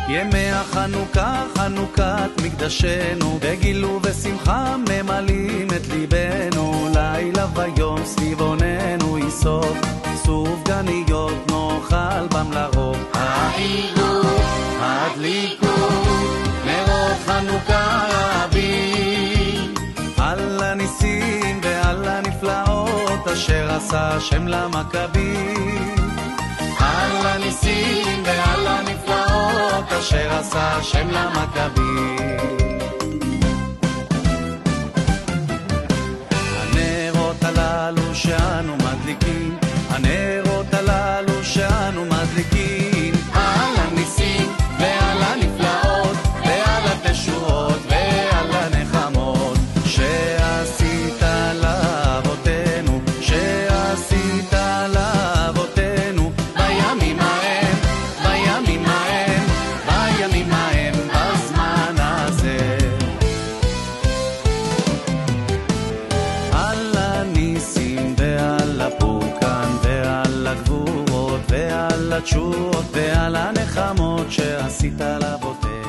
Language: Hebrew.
ימי החנוכה, חנוכת מקדשנו, בגילו ושמחה ממלאים את ליבנו. לילה ויום סביב עוננו יסוף, סוף גניות נאכל בם לרוב. העירו, הדליקו, נרות חנוכה רבים, על הניסים ועל הנפלאות אשר עשה השם למכבים. על הניסים ועל הנפלאות אשר עשה השם למכבים. הנרות הללו שאנו מדליקים, הנרות הללו שאנו מדליקים, על הניסים ועל הנפלאות ועל התשועות ועל הנחמות שעשית לאבותינו, שעשית לאבותינו בימים ההם, בימים ההם, בימים ההם, בזמן הזה. על הניסים ועל הפורקן ועל הגבורות ועל התשועות ועל הנחמות שעשית לאבותינו.